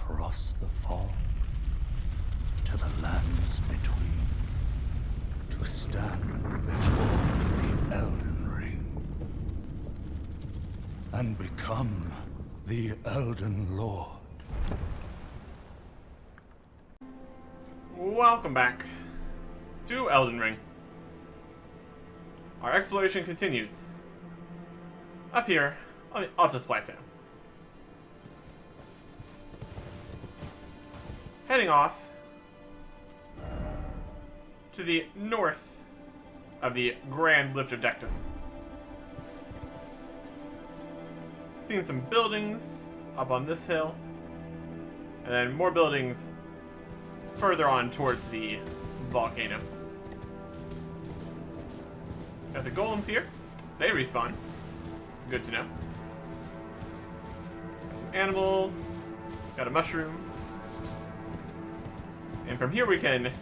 across the fog to the lands between, to stand before the Elden Ring and become the Elden Lord. Welcome back to Elden Ring. Our exploration continues up here on the Altus Plateau. Heading off to the north of the Grand Lift of Dectus. Seeing some buildings up on this hill, and then more buildings further on towards the volcano. Got the golems here. They respawn. Good to know. Got some animals. Got a mushroom. And from here we can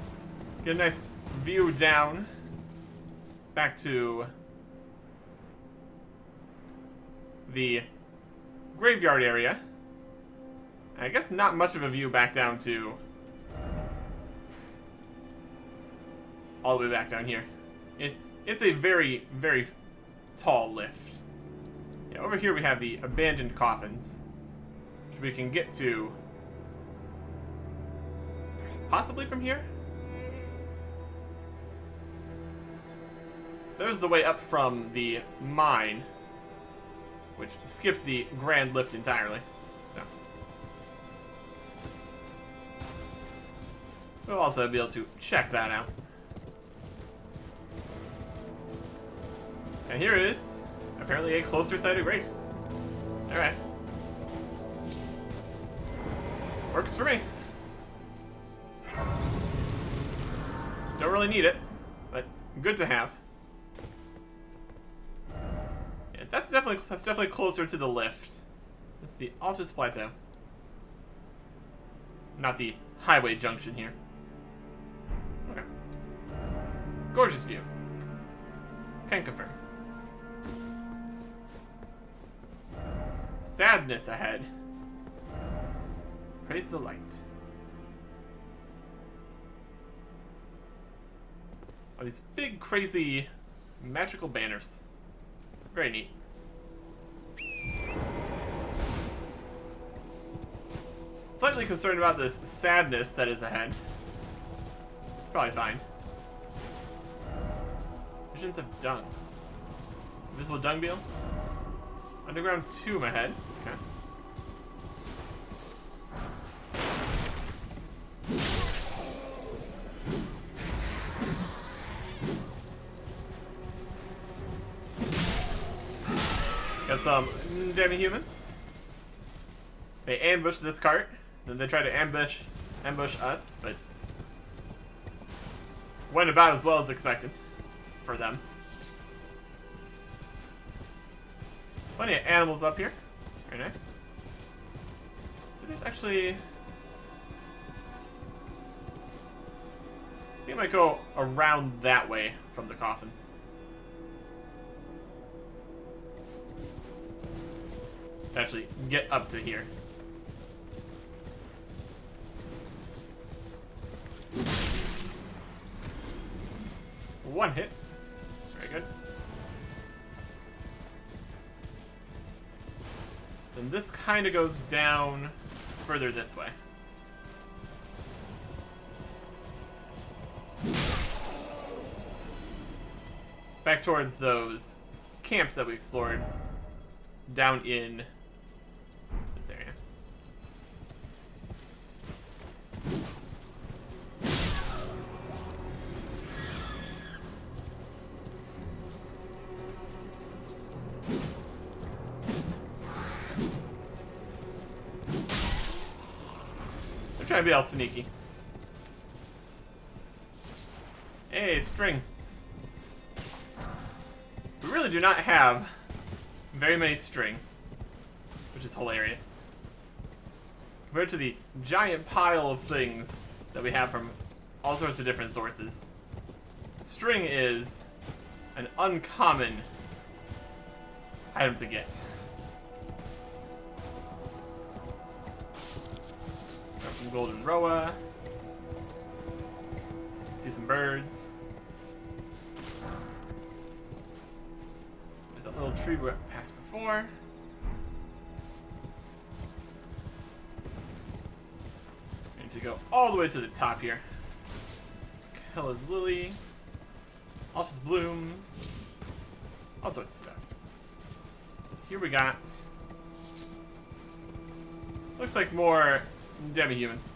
get a nice view down back to the graveyard area. I guess not much of a view back down to all the way back down here. It's a very, very tall lift. Yeah, over here we have the abandoned coffins, which we can get to possibly from here. There's the way up from the mine, which skips the grand lift entirely. So we'll also be able to check that out. And here is apparently a closer sighted race. Alright. Works for me. Don't really need it, but good to have. Yeah, that's definitely closer to the lift. This is the Altus Plateau. Not the highway junction here. Okay. Gorgeous view. Can confirm. Sadness ahead. Praise the light. Oh, these big, crazy, magical banners. Very neat. Slightly concerned about this sadness that is ahead. It's probably fine. Visions of dung. Invisible dung beetle? Underground tomb ahead. Okay. Got some demi-humans. They ambush this cart, then they try to ambush us, but went about as well as expected for them. Plenty of animals up here. Very nice. So there's actually... I think I might go around that way from the coffins. To actually get up to here. One hit. Very good. Then this kind of goes down further this way. Back towards those camps that we explored down in this area. I'm trying to be all sneaky. Hey, string. We really do not have very many string, which is hilarious. Compared to the giant pile of things that we have from all sorts of different sources. String is an uncommon item to get. Some golden roa. See some birds. There's that little tree we passed before. Need to go all the way to the top here. Kella's lily. Altus blooms. All sorts of stuff. Here we got. Looks like more demi-humans.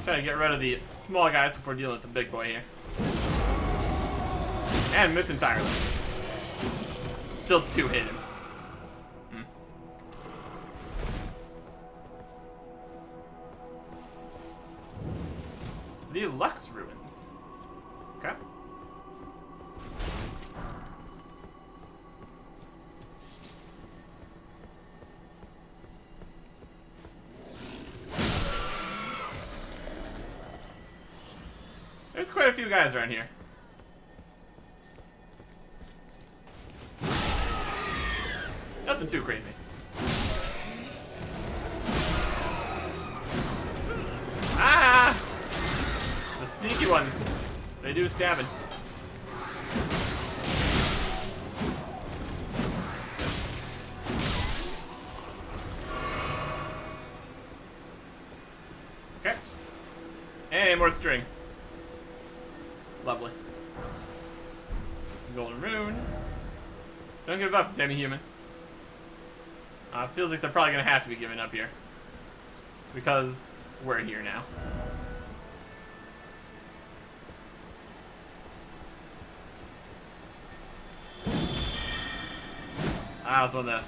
Trying to get rid of the small guys before dealing with the big boy here. And miss entirely. Still 2 hit him. The Lux Ruins. Okay. There's quite a few guys around here. Nothing too crazy. Ah! The sneaky ones. They do stabbing. Okay. And more string. Lovely. Golden rune. Don't give up, demi-human. Feels like they're probably gonna have to be giving up here. Because we're here now. Ah, it's one of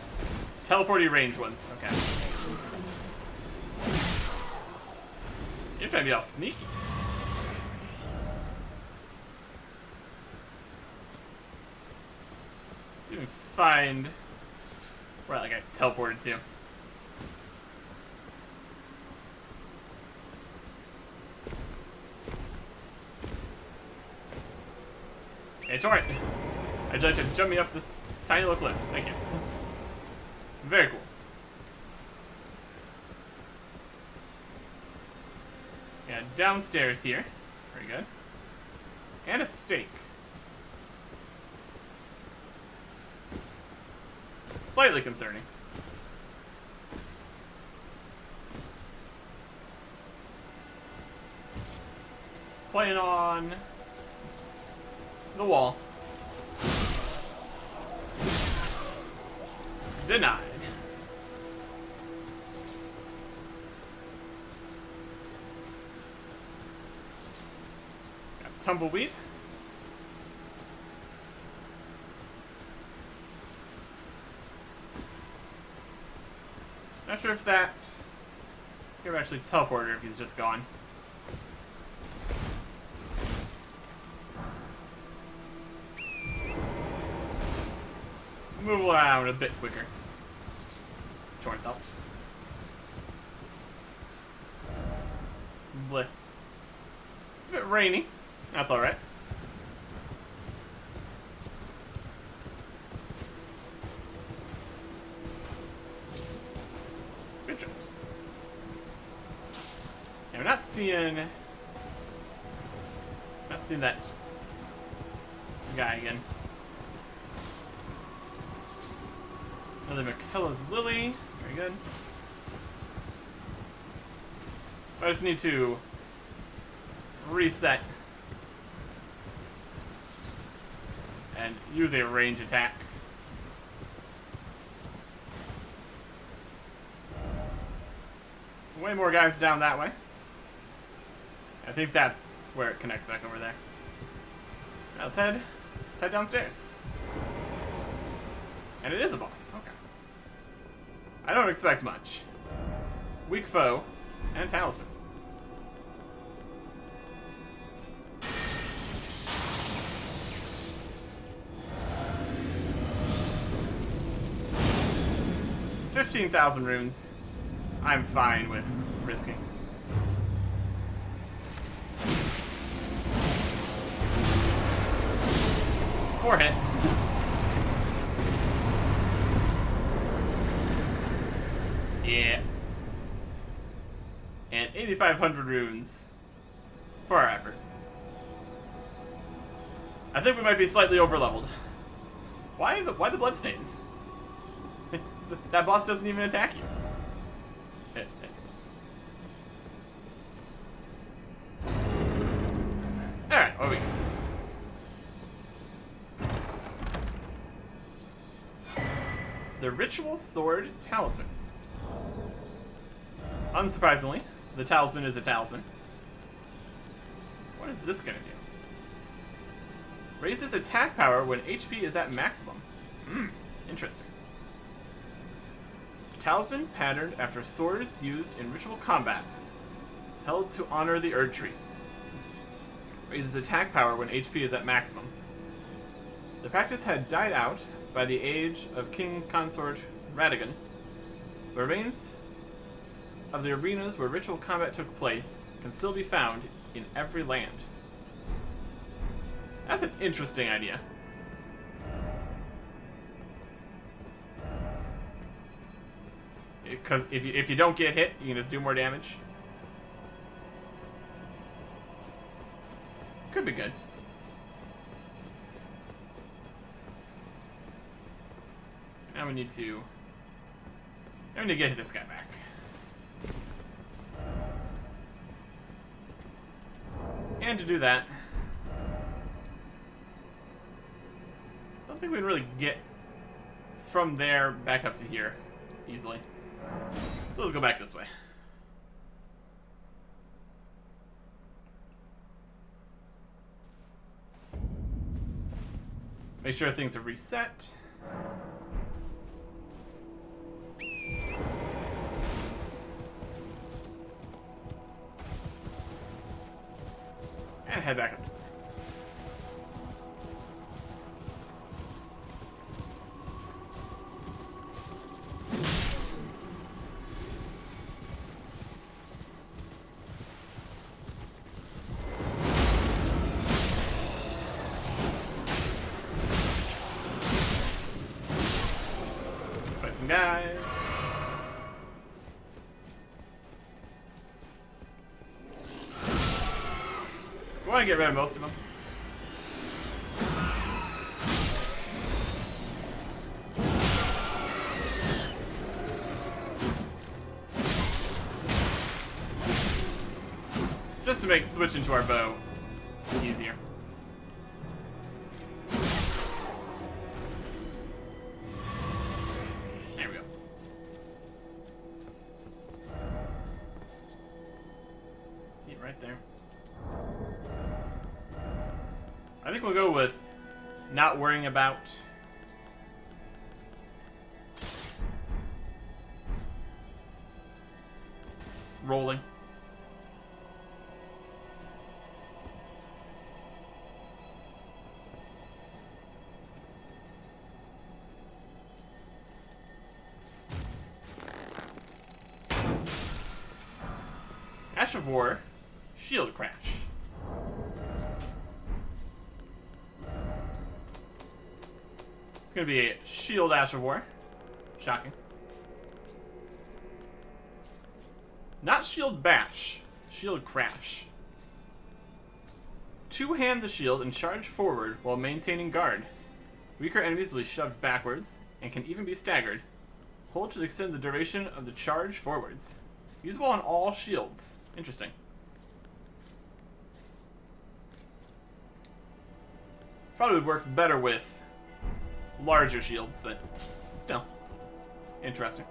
the teleporty range ones. Okay. You're trying to be all sneaky. You can find where like I teleported to. Hey, Torrent. I'd like to jump me up this tiny little cliff. Thank you. Very cool. Yeah, downstairs here. Very good. And a stake. Slightly concerning. It's playing on the wall. Denied. Got tumbleweed. Not sure if that. Let's give actually teleporter if he's just gone. Move around a bit quicker. Torrent's up. Bliss. It's a bit rainy. That's alright. Good jobs. Yeah, we're not seeing that guy again. Another Kella's lily. Very good. I just need to reset and use a range attack. Way more guys down that way. I think that's where it connects back over there. Now let's head downstairs. And it is a boss. Okay. I don't expect much. Weak foe and a talisman. $15,000 runes. I'm fine with risking. 4 hit. Yeah. And 8,500 runes for our effort. I think we might be slightly overleveled. Why the bloodstains? That boss doesn't even attack you. Alright, what do we got? The Ritual Sword Talisman. Unsurprisingly, the talisman is a talisman. What is this gonna do? Raises attack power when HP is at maximum. Interesting. Talisman patterned after swords used in ritual combat. Held to honor the Erd Tree. Raises attack power when HP is at maximum. The practice had died out by the age of King Consort Radagon. The remains of the arenas where ritual combat took place can still be found in every land. That's an interesting idea. Because if you don't get hit, you can just do more damage. Could be good. Now we need to get this guy back. And to do that, I don't think we can really get from there back up to here easily. So let's go back this way. Make sure things are reset. And head back up to the ruins. Fight some guys. I want to get rid of most of them. Just to make switching to our bow easier. There we go. See it right there. I think we'll go with not worrying about rolling. Ash of War, Shield Crash. It's gonna be a Shield Ash of War. Shocking. Not Shield Bash, Shield Crash. Two-hand the shield and charge forward while maintaining guard. Weaker enemies will be shoved backwards and can even be staggered. Hold to extend the duration of the charge forwards. Usable on all shields. Interesting. Probably would work better with larger shields, but still interesting.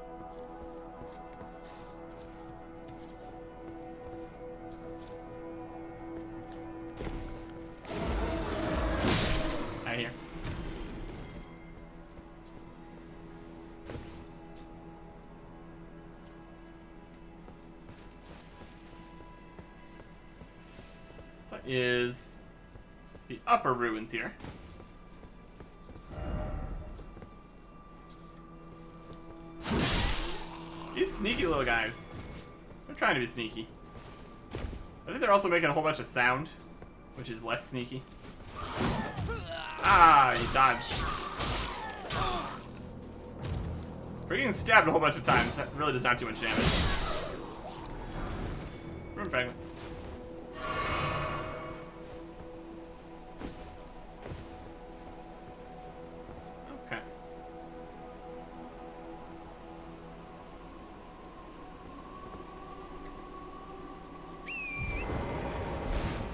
I hear. So is the upper ruins here. These sneaky little guys. They're trying to be sneaky. I think they're also making a whole bunch of sound, which is less sneaky. Ah, he dodged. For getting stabbed a whole bunch of times, that really does not do much damage. Room fragment. Okay.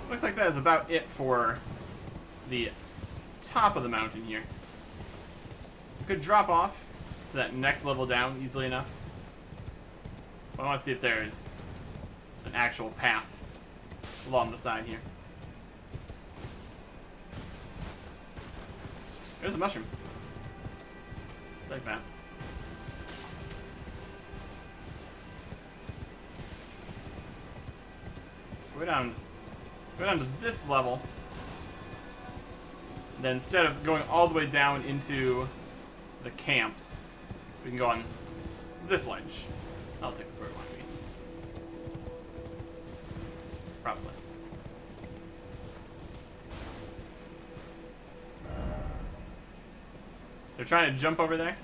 Looks like that is about it for the top of the mountain here. We could drop off to that next level down easily enough. But I want to see if there's an actual path along the side here. There's a mushroom. It's like that. Go down to this level. Then instead of going all the way down into the camps, we can go on this ledge. I'll take this where it wants to be. Probably. They're trying to jump over there.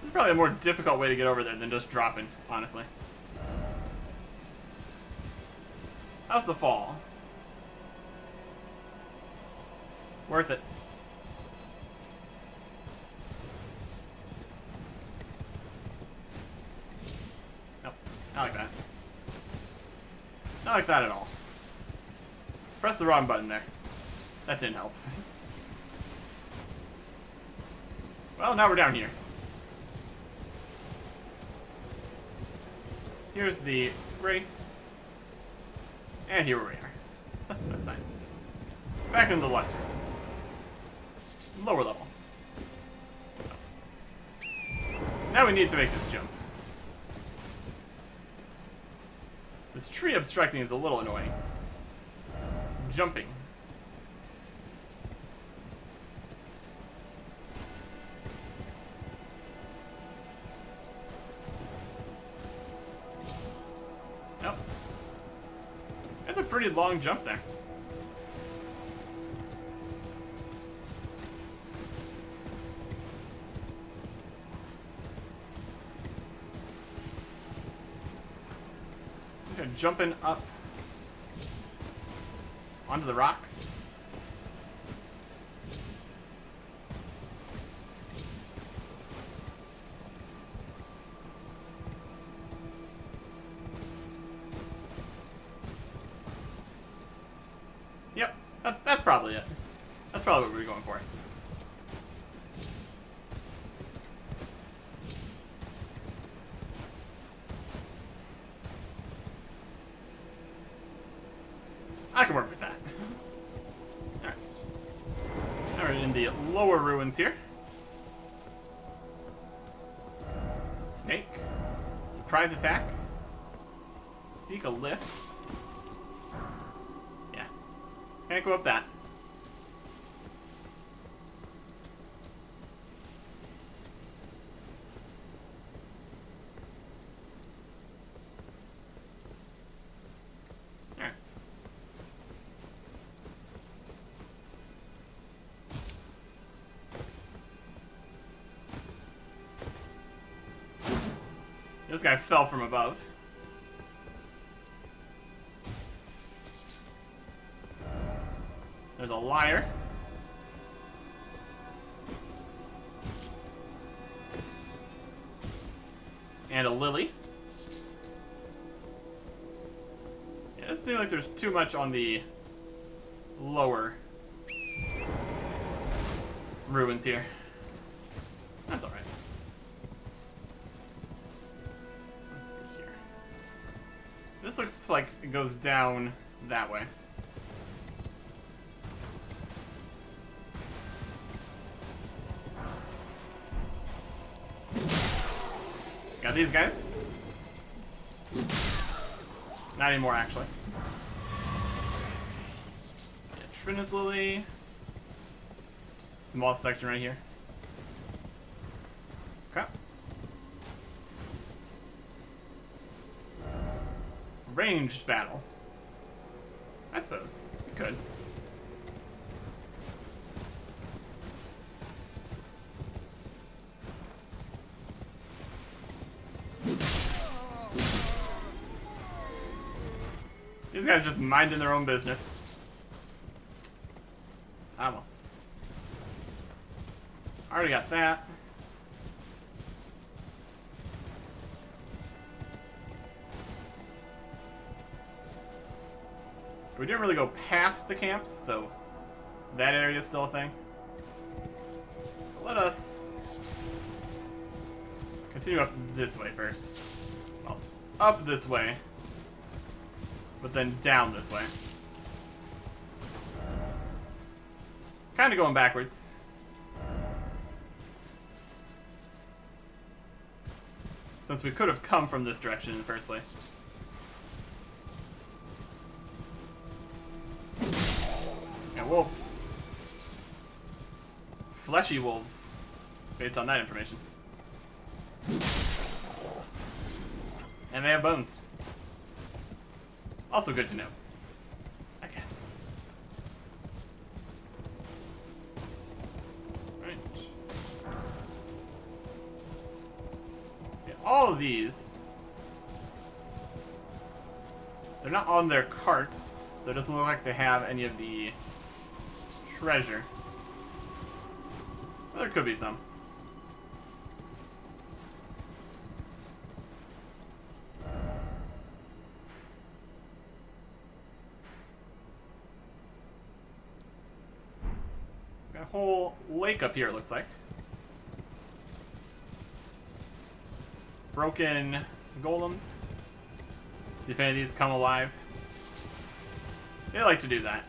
There's probably a more difficult way to get over there than just dropping, honestly. How's the fall? Worth it. Nope. Not like that. Not like that at all. Press the wrong button there. That didn't help. Well, now we're down here. Here's the race. And here we are. That's fine. Back in the Lux ruins. Lower level. Now we need to make this jump. This tree obstructing is a little annoying. Jumping. Nope. That's a pretty long jump there. Jumping up onto the rocks. Yep, that's probably it. That's probably what we were going for. I can work with that. Alright. Now we're in the lower ruins here. Snake. Surprise attack. Seek a lift. Yeah. Can't go up that. This guy fell from above. There's a lyre. And a lily. Yeah, it doesn't seem like there's too much on the lower ruins here. That's alright. This looks like it goes down that way. Got these guys. Not anymore, actually. Yeah, Trina's Lily. Just a small section right here. Okay. Ranged battle. That's suppose. We could. These guys just minding their own business. Ah, well. Already got that. We didn't really go past the camps, so that area is still a thing. Let us continue up this way first. Well, up this way, but then down this way. Kind of going backwards. Since we could have come from this direction in the first place. And wolves. Fleshy wolves. Based on that information. And they have bones. Also good to know. I guess. Right. Yeah, all of these. They're not on their carts, so it doesn't look like they have any of the treasure. Well, there could be some. Got a whole lake up here, it looks like. Broken golems. See if any of these come alive. They like to do that.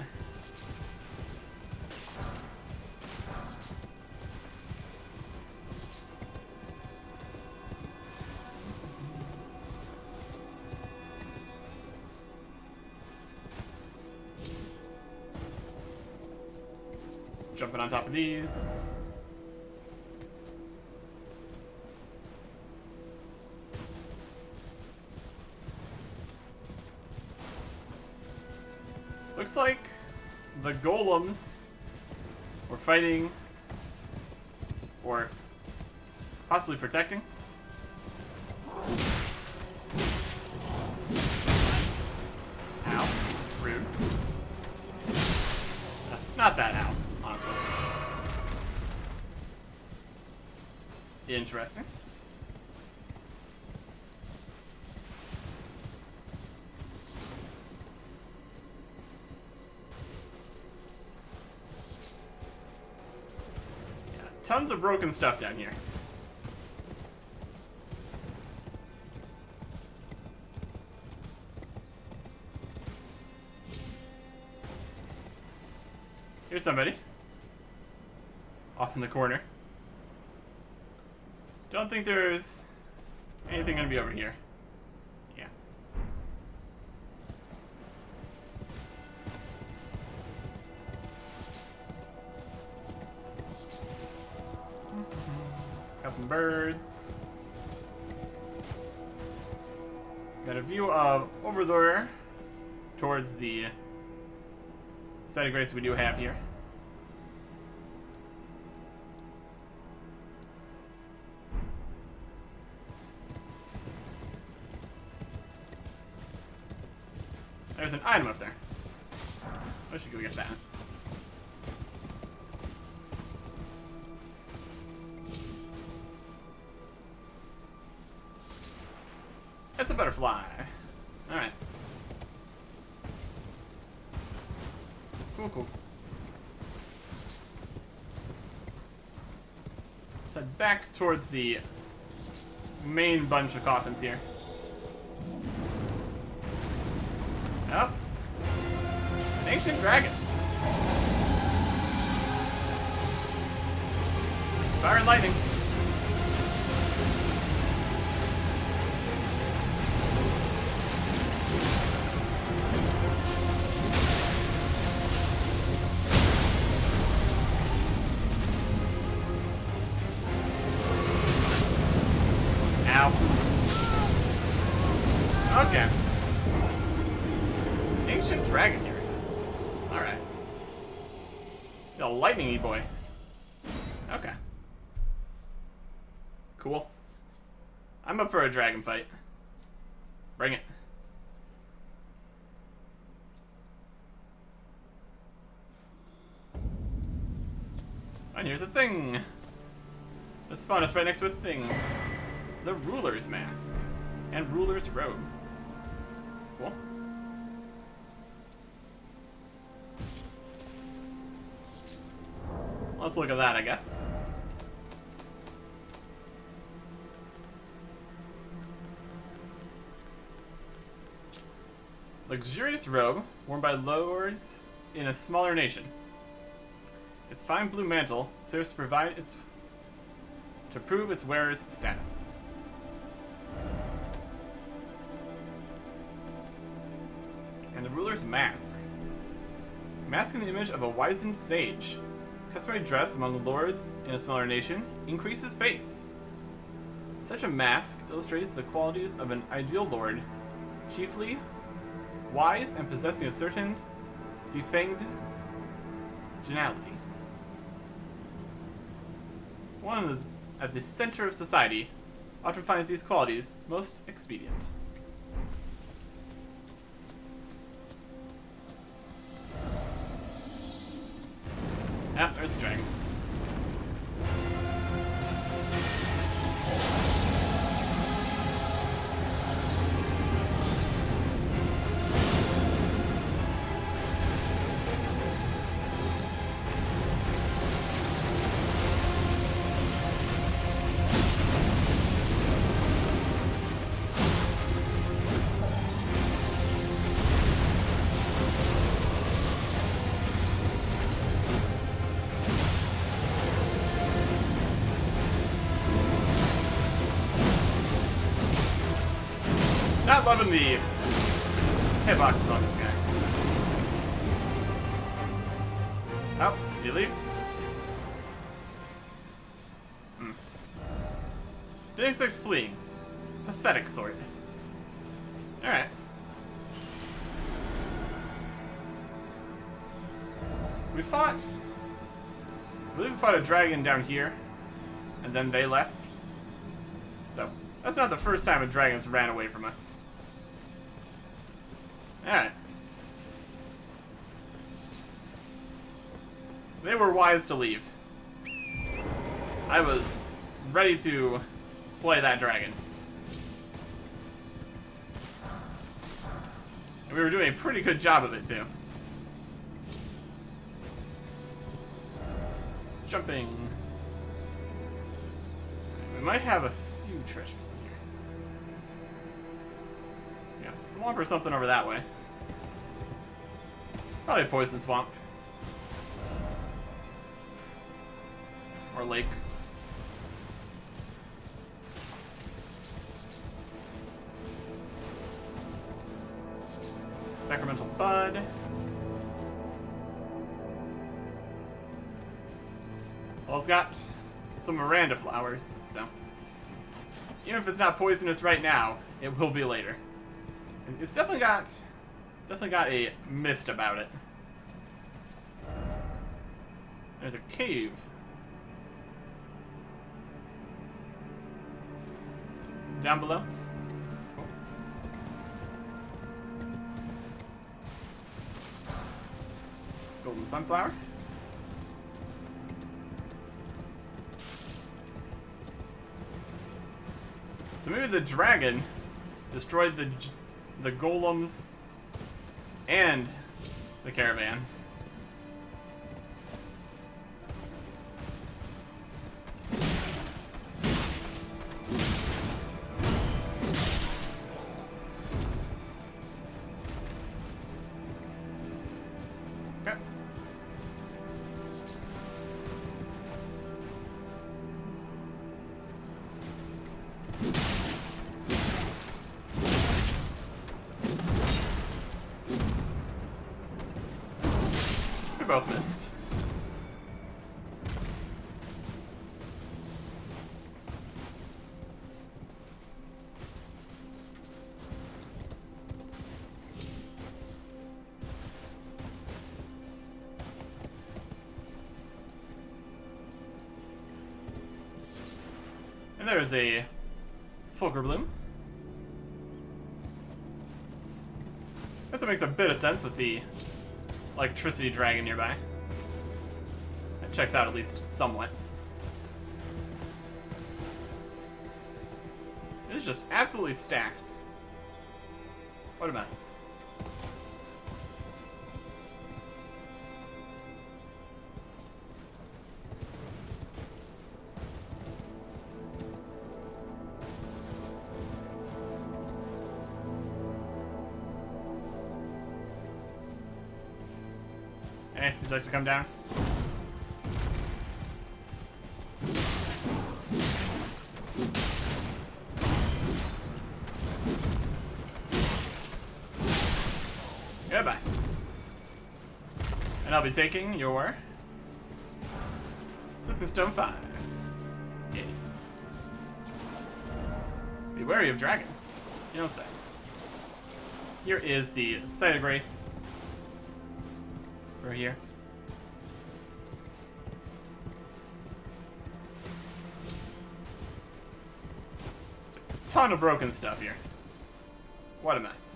Jumping on top of these. Looks like the golems were fighting or possibly protecting. Ow. Rude. Not that ow, honestly. Interesting. Tons of broken stuff down here. Here's somebody. Off in the corner. Don't think there's anything gonna be over here. Yeah. Got some birds. Got a view of over there towards the site of grace we do have here. There's an item up there. I should go get that. It's a butterfly. Alright. Cool, cool. Let's head back towards the main bunch of coffins here. Oh. An ancient dragon. Fire and lightning. Ow. Okay. Ancient dragon here. a lightning-y boy. Okay. Cool. I'm up for a dragon fight. Bring it. And here's a thing. Let's spawn us right next to a thing. The Ruler's Mask. And Ruler's Robe. Cool. Let's look at that, I guess. Luxurious robe worn by lords in a smaller nation. Its fine blue mantle serves to prove its wearer's status. And the ruler's mask. Mask in the image of a wizened sage. Customary dress among lords in a smaller nation increases faith. Such a mask illustrates the qualities of an ideal lord, chiefly wise and possessing a certain defanged geniality. One at the center of society often finds these qualities most expedient. Ah, there's a dragon. Not loving the hitboxes on this guy. Oh, did you leave? Didn't expect fleeing. Pathetic sort. Alright. I believe we fought a dragon down here, and then they left. So, that's not the first time a dragon's ran away from us. Alright. They were wise to leave. I was ready to slay that dragon. And we were doing a pretty good job of it, too. Jumping. We might have a few treasures in here. Yeah, swamp or something over that way. Probably a poison swamp. Or lake. Sacramental bud. Well, it's got some Miranda flowers, so even if it's not poisonous right now, it will be later. And it's definitely got a mist about it. There's a cave. Down below. Cool. Golden sunflower. So maybe the dragon destroyed the golems and the caravans. Okay. Both missed. And there's a Fulgur Bloom. Guess that makes a bit of sense with the electricity dragon nearby. That checks out at least somewhat. It is just absolutely stacked. What a mess. Hey, would you like to come down? Goodbye. And I'll be taking your Stone 5. Yay. Be wary of dragon. You don't say. Here is the Site of Grace. For here. There's a ton of broken stuff here. What a mess.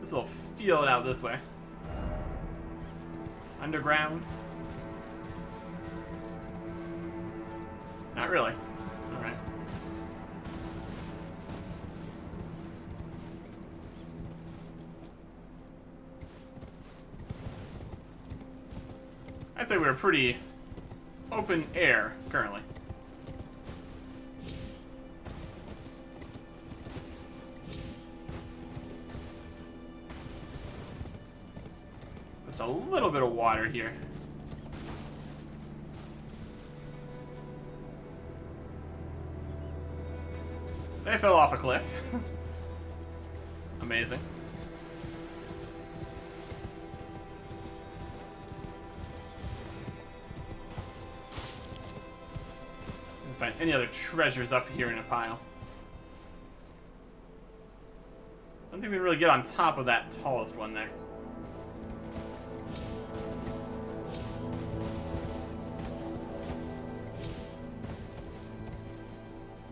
This little field out this way. Underground? Not really. Alright. I'd say we're pretty open air currently. Just a little bit of water here. They fell off a cliff. Amazing. Didn't find any other treasures up here in a pile. I don't think we can really get on top of that tallest one there.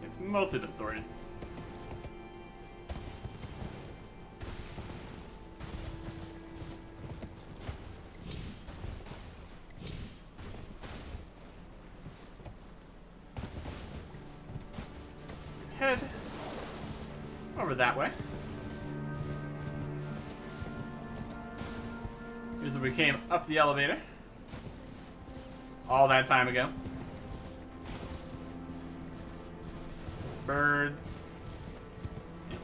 It's mostly been sorted. Head over that way. Here's where we came up the elevator. All that time ago. Birds. Yeah.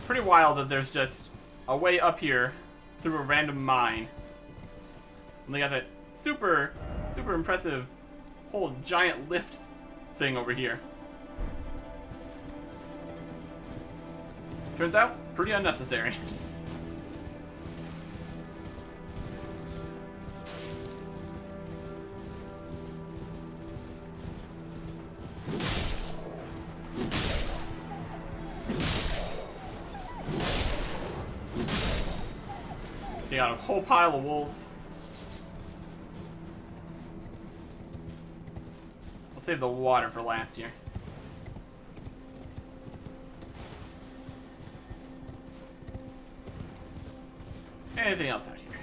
Pretty wild that there's just a way up here through a random mine. And they got that super impressive whole giant lift thing over here. Turns out, pretty unnecessary. They got a whole pile of wolves. I'll save the water for last here. Anything else out here?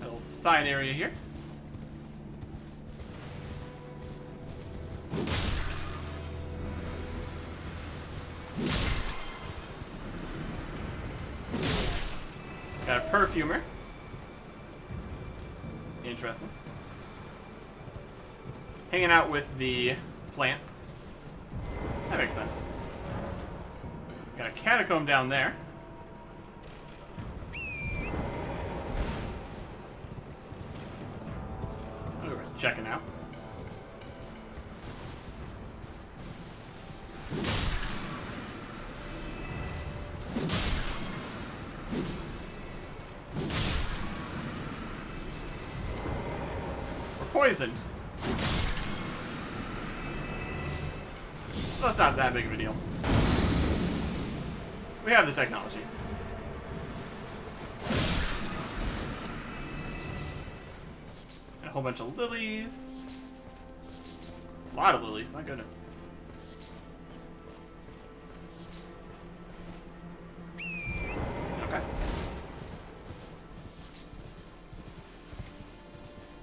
A little side area here. Got a perfumer. Interesting. Hanging out with the plants. That makes sense. Got a catacomb down there. Whoever's checking out. poisoned. Well, it's not that big of a deal. We have the technology. And a whole bunch of lilies. A lot of lilies, my goodness. Okay.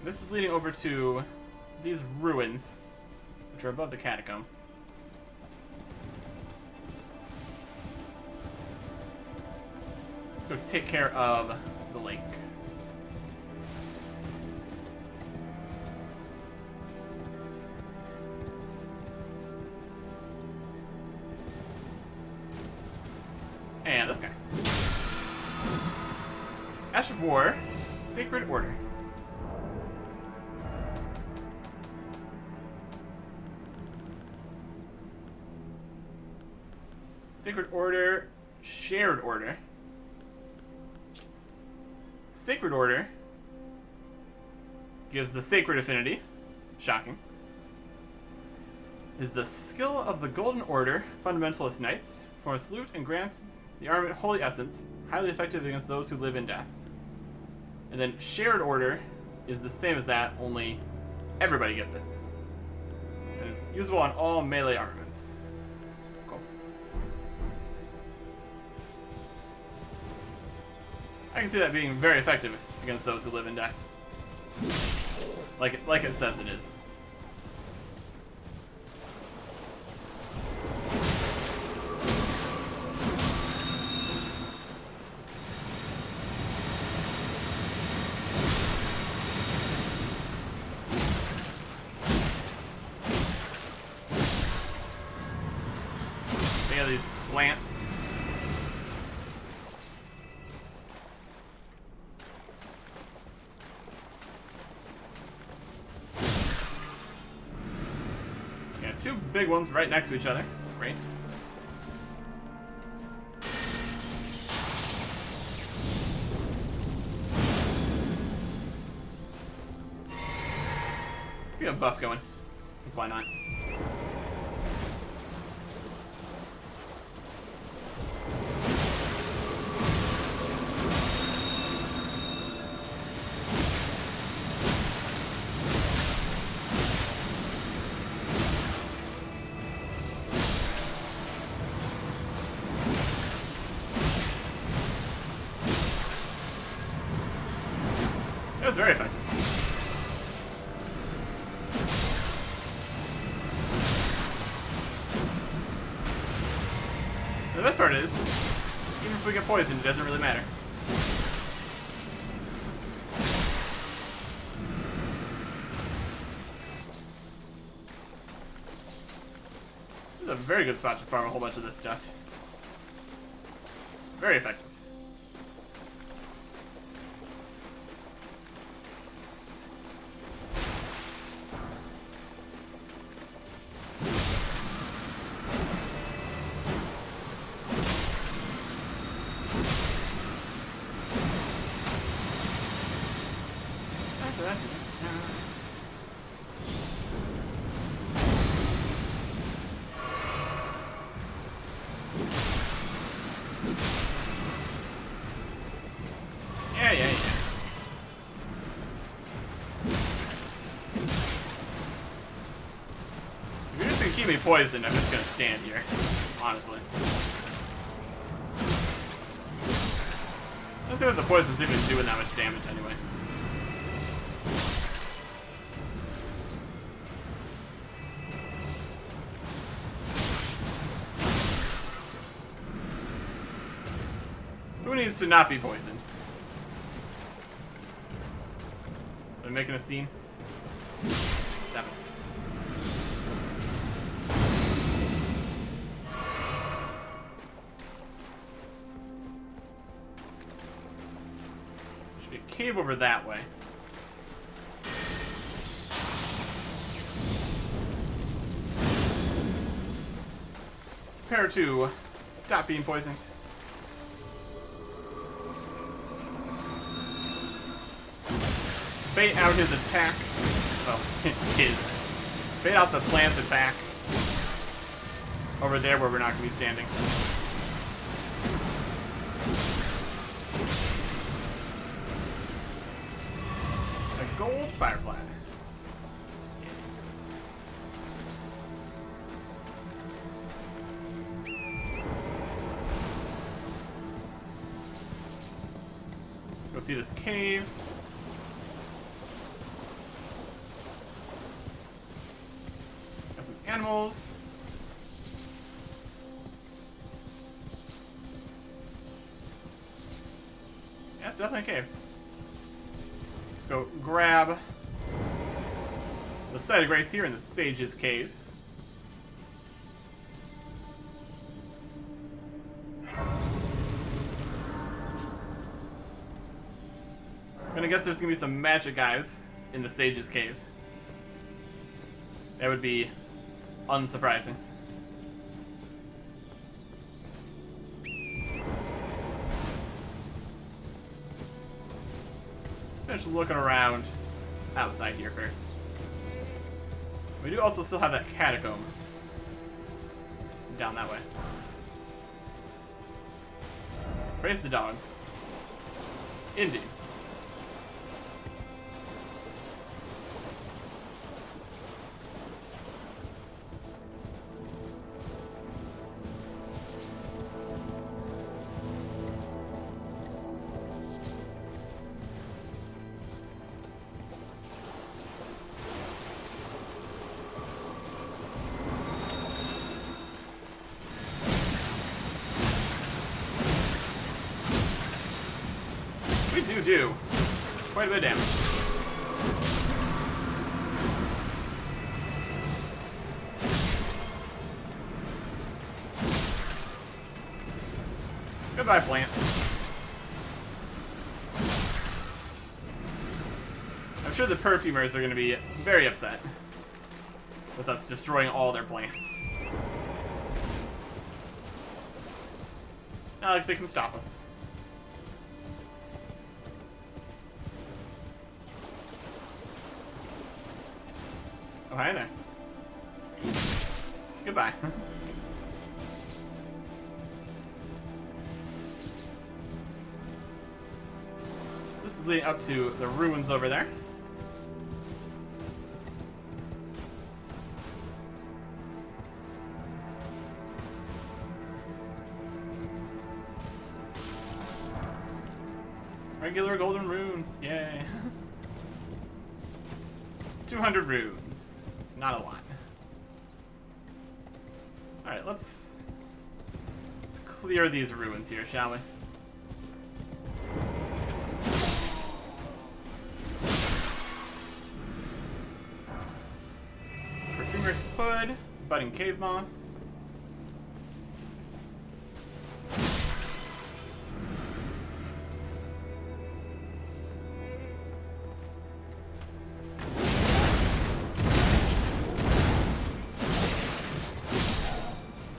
This is leading over to these ruins, which are above the catacomb. Let's go take care of the lake. And this guy. Ash of War, Sacred Order. Sacred Order, Shared Order. Sacred Order gives the Sacred Affinity. Shocking. Is the skill of the Golden Order, Fundamentalist Knights, form a salute and grant the armament Holy Essence, highly effective against those who live in death. And then Shared Order is the same as that, only everybody gets it. And usable on all melee armaments. Cool. I can see that being very effective against those who live in death. Like it says it is. They have these plants. Two big ones right next to each other. Great. Let's get a buff going. Because why not? It was very effective. The best part is, even if we get poisoned, it doesn't really matter. This is a very good spot to farm a whole bunch of this stuff. Very effective. Yeah. If you're just gonna keep me poisoned, I'm just gonna stand here. Honestly. Let's see what the poison's even doing that much damage anyway. Who needs to not be poisoned? Are we making a scene? Stop it. Should be a cave over that way. Let's prepare to stop being poisoned. Bait out his attack. Well, his. Fade out the plant's attack. Over there where we're not going to be standing. A gold firefly. Go see this cave. Got some animals. Yeah, it's definitely a cave. Let's go grab the site of grace here in the Sage's Cave. I'm gonna guess there's gonna be some magic guys in the Sage's Cave. That would be unsurprising. Let's finish looking around outside here first. We do also still have that catacomb down that way. Praise the dog. Indeed. Do quite a bit of damage. Goodbye, plants. I'm sure the perfumers are going to be very upset with us destroying all their plants. Not like they can stop us. Oh, hi there. Goodbye. So this is leading up to the ruins over there. Regular golden rune. Yay. 200 runes. It's not a lot. Alright, let's clear these ruins here, shall we? Perfumer's hood, budding cave moss.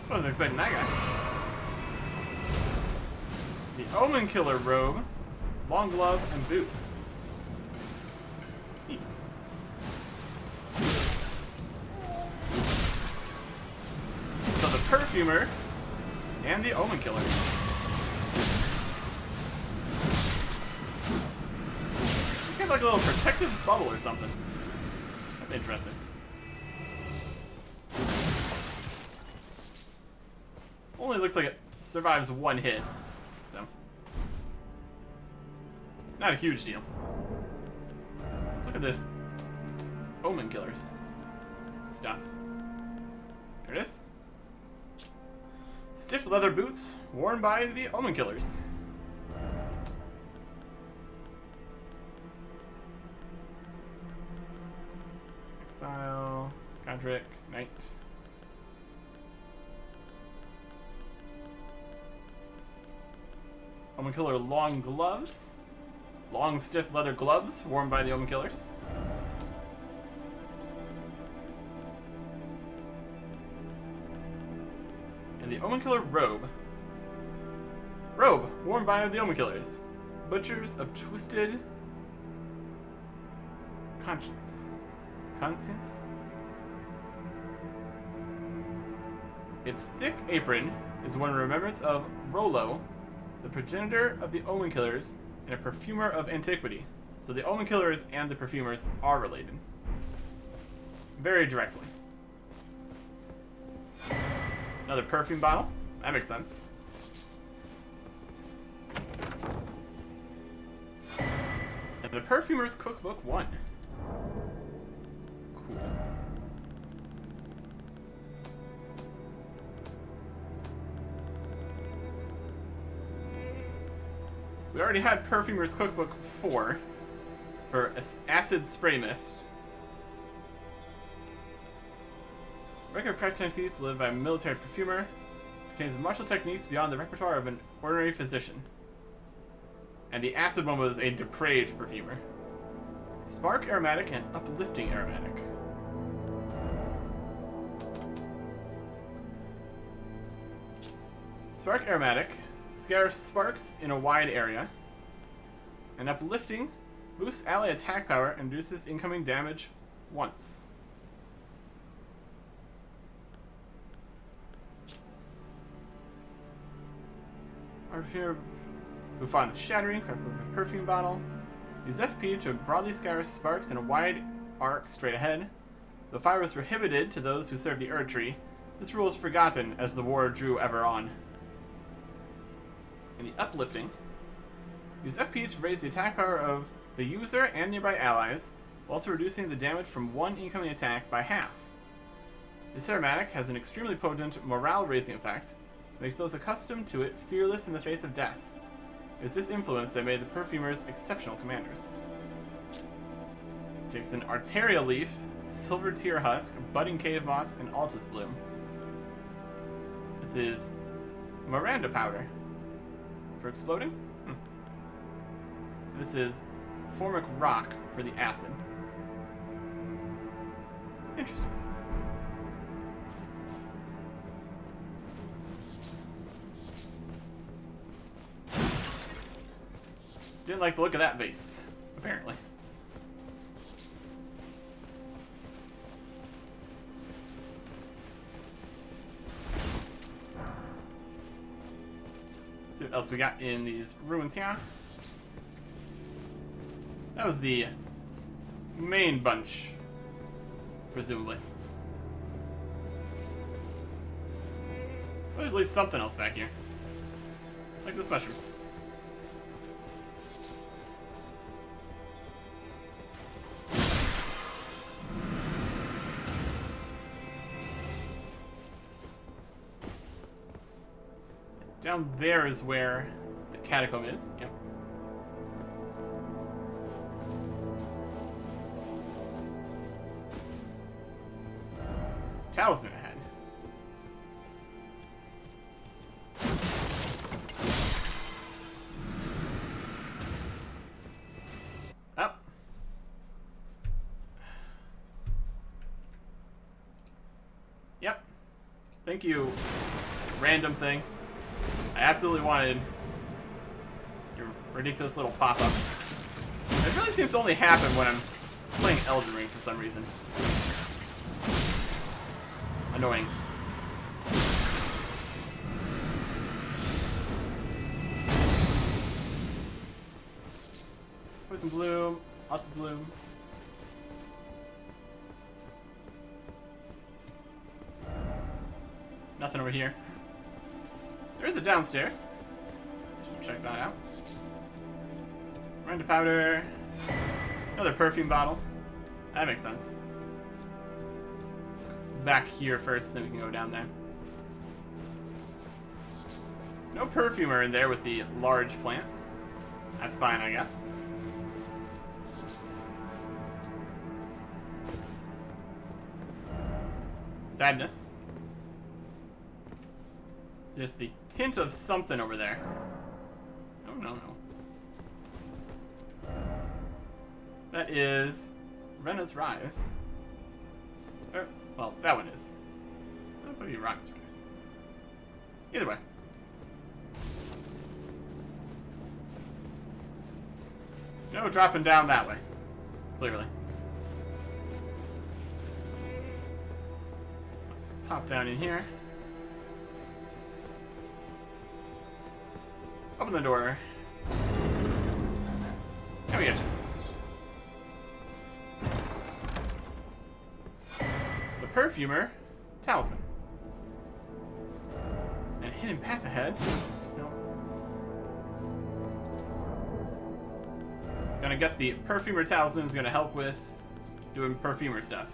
Wasn't expecting that guy. The Omen Killer robe, long glove, and boots. Neat. So the Perfumer and the Omen Killer. He's got like a little protective bubble or something. That's interesting. Only looks like it survives one hit, so not a huge deal. Let's look at this Omen Killers stuff. There it is. Stiff leather boots worn by the Omen Killers. Exile, Godric, Knight. Omen Killer long gloves. Long, stiff leather gloves worn by the Omen Killers. And the Omen Killer robe. Robe worn by the Omen Killers. Butchers of Twisted Conscience. Conscience. Its thick apron is one remembrance of Rollo, the progenitor of the Omen Killers and a perfumer of antiquity. So the Omen Killers and the perfumers are related. Very directly. Another perfume bottle. That makes sense. And the Perfumer's Cookbook 1. Cool. We already had Perfumer's Cookbook 4 for Acid Spray Mist. Record of crack techniques delivered by a military perfumer. Contains martial techniques beyond the repertoire of an ordinary physician. And the acid one was a depraved perfumer. Spark aromatic and uplifting aromatic. Spark aromatic scares sparks in a wide area. And uplifting boosts ally attack power and reduces incoming damage once. Our perfumer who find the shattering, craft a perfume bottle. Use FP to broadly scatter sparks in a wide arc straight ahead. The fire was prohibited to those who served the Erd Tree. This rule was forgotten as the war drew ever on. In the uplifting, use FP to raise the attack power of the user and nearby allies, while also reducing the damage from one incoming attack by half. This aromatic has an extremely potent morale-raising effect, makes those accustomed to it fearless in the face of death. It is this influence that made the perfumers exceptional commanders. Takes an Arteria leaf, silver tear husk, budding cave moss, and altus bloom. This is Miranda powder. For exploding? This is formic rock for the acid. Interesting. Didn't like the look of that vase, apparently. Let's see what else we got in these ruins here. That was the main bunch, presumably. Well, there's at least something else back here. Like this mushroom. Down there is where the catacomb is. Yep. Talisman ahead. Up. Yep. Thank you, random thing. I absolutely wanted your ridiculous little pop-up. It really seems to only happen when I'm playing Elden Ring for some reason. Annoying. Poison bloom, altus bloom. Nothing over here. There is a downstairs. Should check that out. Miranda powder. Another perfume bottle. That makes sense. Back here first, then we can go down there. No perfumer in there with the large plant. That's fine, I guess. Sadness. It's just the hint of something over there. Oh, no. That is Rena's Rise. Well, that one is. That would be Rena's Rise. Either way. No dropping down that way. Clearly. Pop down in here. Open the door. And we got a chest. The Perfumer Talisman. And hidden path ahead. Nope. Gonna guess the Perfumer Talisman is gonna help with doing perfumer stuff.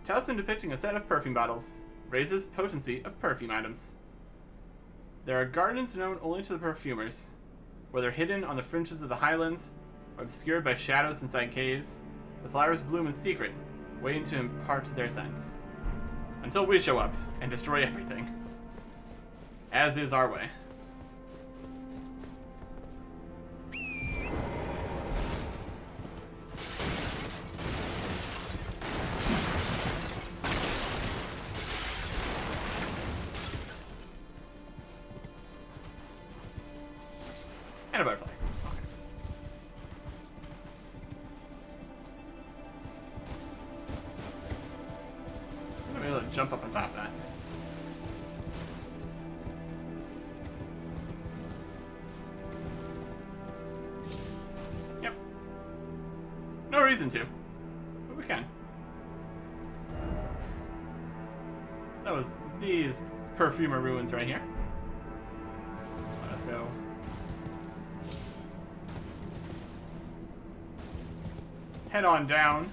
Talisman depicting a set of perfume bottles raises potency of perfume items. There are gardens known only to the perfumers, whether hidden on the fringes of the highlands or obscured by shadows inside caves. The flowers bloom in secret, waiting to impart their scent. Until we show up and destroy everything. As is our way. And a butterfly. Okay. I'm gonna be able to jump up on top of that. Yep. No reason to, but we can. That was these perfumer ruins right here. Let us go. Head on down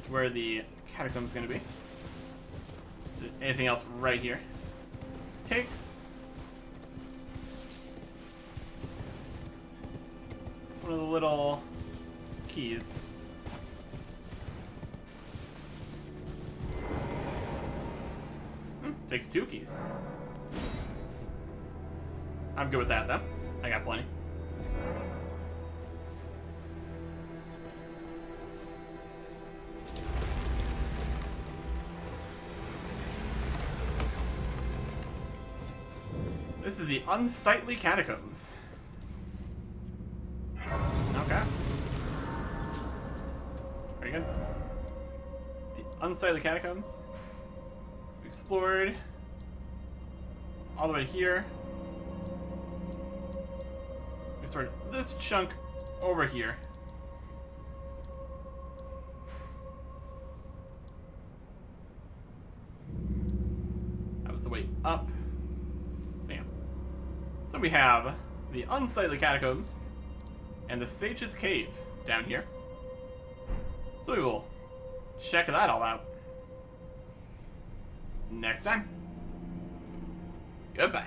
to where the catacomb is going to be. If there's anything else right here. Takes one of the little keys. Takes 2 keys. I'm good with that though. I got plenty. This is the Unsightly Catacombs. Okay. Very good. The Unsightly Catacombs. We explored all the way here. We explored this chunk over here. That was the way up. So we have the Unsightly Catacombs and the Sage's Cave down here. So we will check that all out next time. Goodbye.